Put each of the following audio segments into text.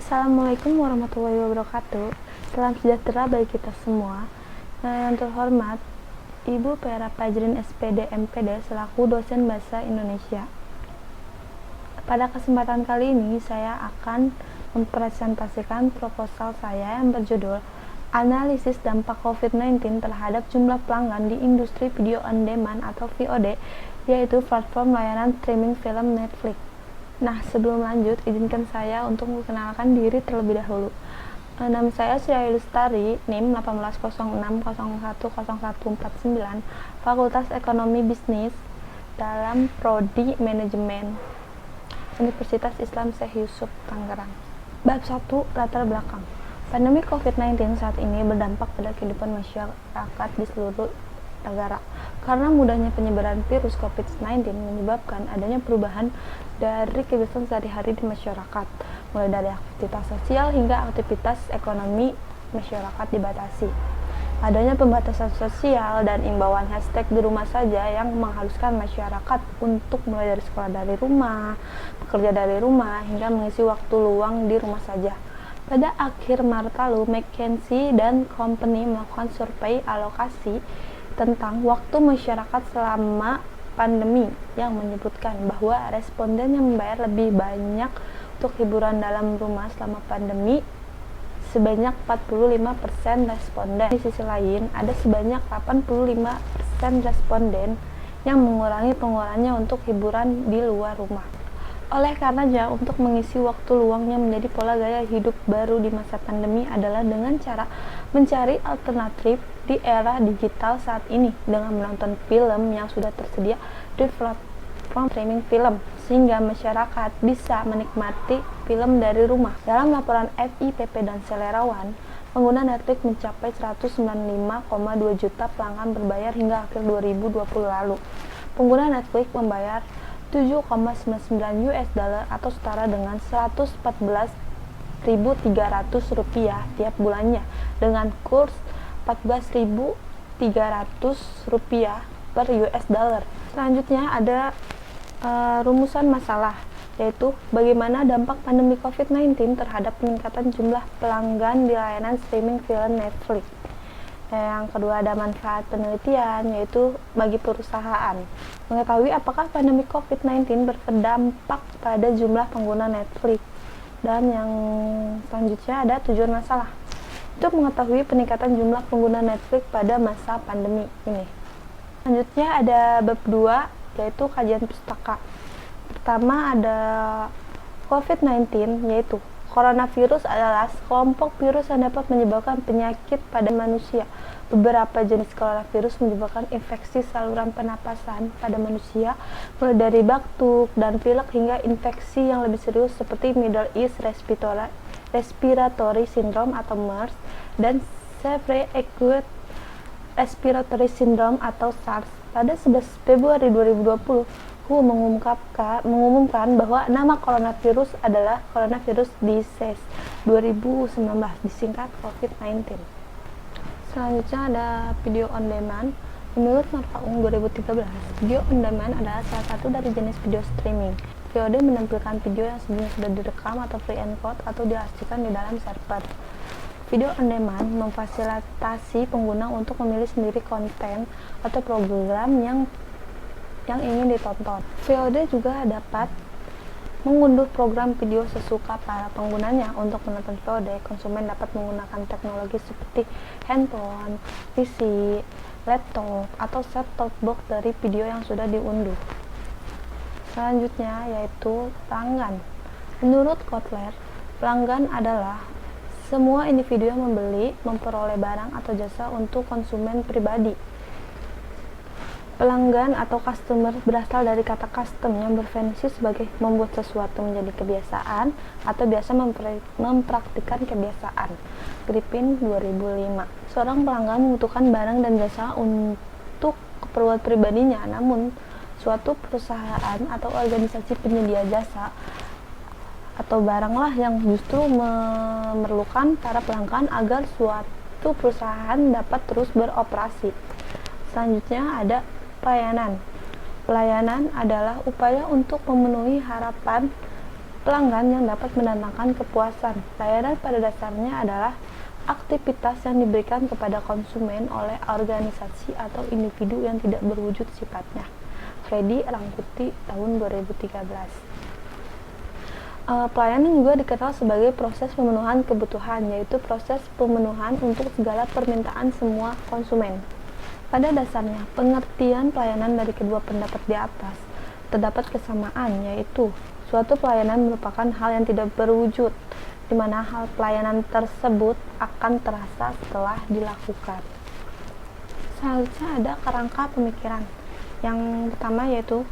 Assalamualaikum warahmatullahi wabarakatuh. Salam sejahtera bagi kita semua. Yang terhormat, Ibu Pera Pajrin SPD MPD selaku dosen Bahasa Indonesia. Pada kesempatan kali ini saya akan mempresentasikan proposal saya yang berjudul Analisis Dampak COVID-19 terhadap jumlah pelanggan di industri video on demand atau VOD, yaitu platform layanan streaming film Netflix. Nah, sebelum lanjut, izinkan saya untuk memperkenalkan diri terlebih dahulu. Nama saya Sri Lestari, NIM 1806010149, Fakultas Ekonomi Bisnis dalam Prodi Manajemen, Universitas Islam Syekh Yusuf, Tangerang. Bab 1, latar belakang. Pandemi COVID-19 saat ini berdampak pada kehidupan masyarakat di seluruh negara. Karena mudahnya penyebaran virus COVID-19 menyebabkan adanya perubahan dari kebiasaan sehari-hari di masyarakat, mulai dari aktivitas sosial hingga aktivitas ekonomi masyarakat dibatasi. Adanya pembatasan sosial dan imbauan hashtag di rumah saja yang mengharuskan masyarakat untuk mulai dari sekolah dari rumah, bekerja dari rumah, hingga mengisi waktu luang di rumah saja. Pada akhir Maret lalu, McKinsey dan Company melakukan survei alokasi tentang waktu masyarakat selama pandemi yang menyebutkan bahwa responden yang membayar lebih banyak untuk hiburan dalam rumah selama pandemi sebanyak 45% responden. Di sisi lain, ada sebanyak 85% responden yang mengurangi pengeluarannya untuk hiburan di luar rumah. Oleh karenanya, untuk mengisi waktu luangnya menjadi pola gaya hidup baru di masa pandemi adalah dengan cara mencari alternatif di era digital saat ini dengan menonton film yang sudah tersedia di platform streaming film, sehingga masyarakat bisa menikmati film dari rumah. Dalam laporan FIPP dan Selerawan, pengguna Netflix mencapai 195,2 juta pelanggan berbayar hingga akhir 2020 lalu. Pengguna Netflix membayar $7,99 atau setara dengan Rp114.300 tiap bulannya, dengan kurs Rp14.300 per US dollar. Selanjutnya ada rumusan masalah, yaitu bagaimana dampak pandemi COVID-19 terhadap peningkatan jumlah pelanggan di layanan streaming film Netflix. Yang kedua ada manfaat penelitian, yaitu bagi perusahaan mengetahui apakah pandemi COVID-19 berdampak pada jumlah pengguna Netflix. Dan yang selanjutnya ada tujuan masalah, untuk mengetahui peningkatan jumlah pengguna Netflix pada masa pandemi ini. Selanjutnya ada bab 2, yaitu kajian pustaka. Pertama ada COVID-19, yaitu coronavirus adalah sekelompok virus yang dapat menyebabkan penyakit pada manusia. Beberapa jenis coronavirus menyebabkan infeksi saluran pernapasan pada manusia, mulai dari batuk dan pilek hingga infeksi yang lebih serius seperti Middle East Respiratory Syndrome atau MERS dan Severe Acute Respiratory Syndrome atau SARS. Pada 11 Februari 2020, WHO mengumumkan bahwa nama coronavirus adalah coronavirus disease 2019, disingkat COVID-19. Selanjutnya ada video on demand. Menurut Marfaung 2013, video on demand adalah salah satu dari jenis video streaming. VOD menampilkan video yang sebelumnya sudah direkam atau pre-encode atau diarchivekan di dalam server. Video on demand memfasilitasi pengguna untuk memilih sendiri konten atau program yang ingin ditonton. VOD juga dapat mengunduh program video sesuka para penggunanya. Untuk menonton VOD, konsumen dapat menggunakan teknologi seperti handphone, PC, laptop, atau set-top box dari video yang sudah diunduh. Selanjutnya yaitu pelanggan. Menurut Kotler, pelanggan adalah semua individu yang membeli, memperoleh barang atau jasa untuk konsumen pribadi. Pelanggan atau customer berasal dari kata custom yang berfungsi sebagai membuat sesuatu menjadi kebiasaan atau biasa mempraktikkan kebiasaan. Griffin 2005. Seorang pelanggan membutuhkan barang dan jasa untuk keperluan pribadinya, namun suatu perusahaan atau organisasi penyedia jasa atau baranglah yang justru memerlukan para pelanggan agar suatu perusahaan dapat terus beroperasi. Selanjutnya ada pelayanan. Pelayanan adalah upaya untuk memenuhi harapan pelanggan yang dapat mendatangkan kepuasan. Layanan pada dasarnya adalah aktivitas yang diberikan kepada konsumen oleh organisasi atau individu yang tidak berwujud sifatnya. Freddy Rangkuti, tahun 2013. Pelayanan juga dikenal sebagai proses pemenuhan kebutuhan, yaitu proses pemenuhan untuk segala permintaan semua konsumen. Pada dasarnya, pengertian pelayanan dari kedua pendapat di atas terdapat kesamaan, yaitu suatu pelayanan merupakan hal yang tidak berwujud, di mana hal pelayanan tersebut akan terasa setelah dilakukan. Selanjutnya ada kerangka pemikiran. Yang pertama yaitu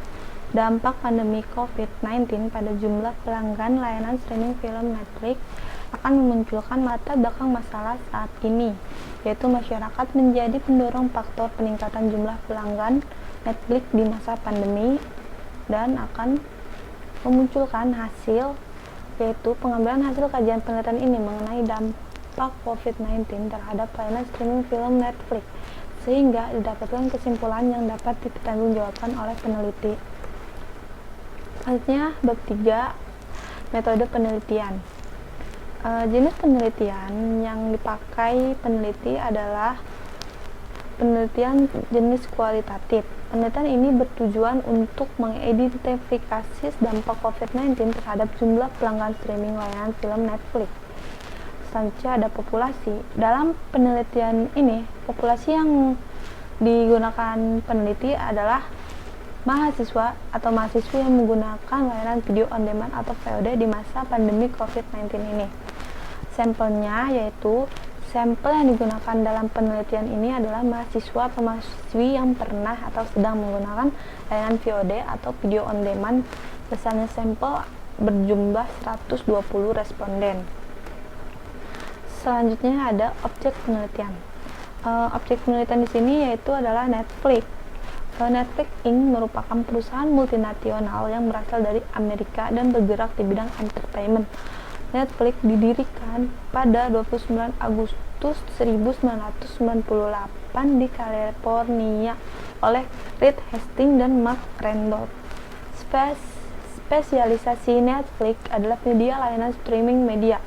dampak pandemi COVID-19 pada jumlah pelanggan layanan streaming film Netflix akan memunculkan latar belakang masalah saat ini, yaitu masyarakat menjadi pendorong faktor peningkatan jumlah pelanggan Netflix di masa pandemi dan akan memunculkan hasil, yaitu pengambilan hasil kajian penelitian ini mengenai dampak COVID-19 terhadap layanan streaming film Netflix, sehingga didapatkan kesimpulan yang dapat dipertanggungjawabkan oleh peneliti. Selanjutnya, bab 3, metode penelitian. Jenis penelitian yang dipakai peneliti adalah penelitian jenis kualitatif. Penelitian ini bertujuan untuk mengidentifikasi dampak COVID-19 terhadap jumlah pelanggan streaming layanan film Netflix. Selanjutnya ada populasi. Dalam penelitian ini, populasi yang digunakan peneliti adalah mahasiswa atau mahasiswi yang menggunakan layanan video on demand atau VOD di masa pandemi COVID-19 ini. Sampelnya yaitu sampel yang digunakan dalam penelitian ini adalah mahasiswa atau mahasiswi yang pernah atau sedang menggunakan layanan VOD atau video on demand. Besarnya sampel berjumlah 120 responden. Selanjutnya ada objek penelitian. Objek penelitian di sini yaitu adalah Netflix. Netflix Inc. merupakan perusahaan multinasional yang berasal dari Amerika dan bergerak di bidang entertainment. Netflix didirikan pada 29 Agustus 1998 di California oleh Reed Hastings dan Mark Randolph. Spesialisasi Netflix adalah media layanan streaming media,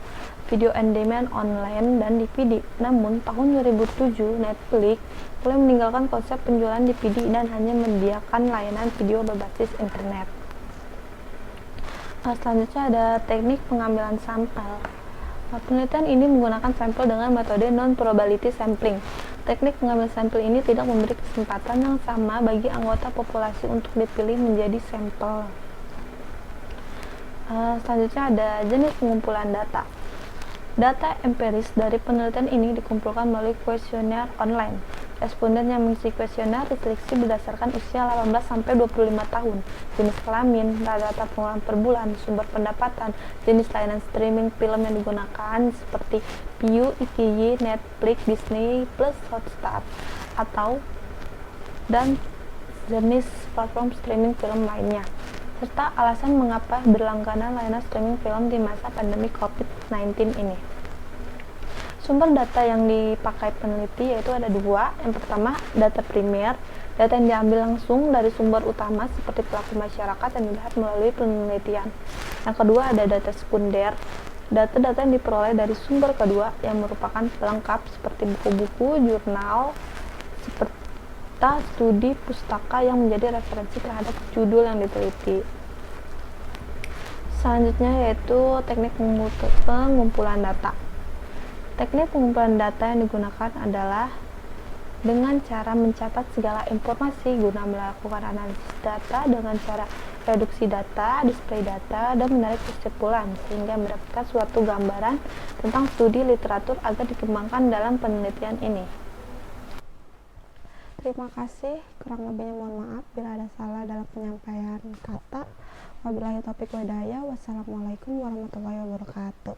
video on demand online, dan DVD. Namun, tahun 2007, Netflix mulai meninggalkan konsep penjualan DVD dan hanya menyediakan layanan video berbasis internet. Selanjutnya ada teknik pengambilan sampel. Penelitian ini menggunakan sampel dengan metode non-probability sampling. Teknik pengambilan sampel ini tidak memberi kesempatan yang sama bagi anggota populasi untuk dipilih menjadi sampel. Selanjutnya ada jenis pengumpulan data. Data empiris dari penelitian ini dikumpulkan melalui kuesioner online. Responden yang mengisi kuesioner diseleksi berdasarkan usia 18-25 tahun, jenis kelamin, rata-rata pengeluaran per bulan, sumber pendapatan, jenis layanan streaming film yang digunakan seperti Viu, IKY, Netflix, Disney Plus, Hotstar, dan jenis platform streaming film lainnya, serta alasan mengapa berlangganan layanan streaming film di masa pandemi COVID-19 ini. Sumber data yang dipakai peneliti yaitu ada dua. Yang pertama, data primer, data yang diambil langsung dari sumber utama seperti pelaku masyarakat yang dilihat melalui penelitian. Yang kedua, ada data sekunder, data-data yang diperoleh dari sumber kedua yang merupakan pelengkap seperti buku-buku, jurnal, serta studi pustaka yang menjadi referensi terhadap judul yang diteliti. Selanjutnya yaitu teknik pengumpulan data. Teknik pengumpulan data yang digunakan adalah dengan cara mencatat segala informasi guna melakukan analisis data dengan cara reduksi data, display data, dan menarik kesimpulan sehingga mendapatkan suatu gambaran tentang studi literatur agar dikembangkan dalam penelitian ini. Terima kasih, kurang lebihnya mohon maaf bila ada salah dalam penyampaian kata. Wabillahi taufiq wal hidayah. Wassalamualaikum warahmatullahi wabarakatuh.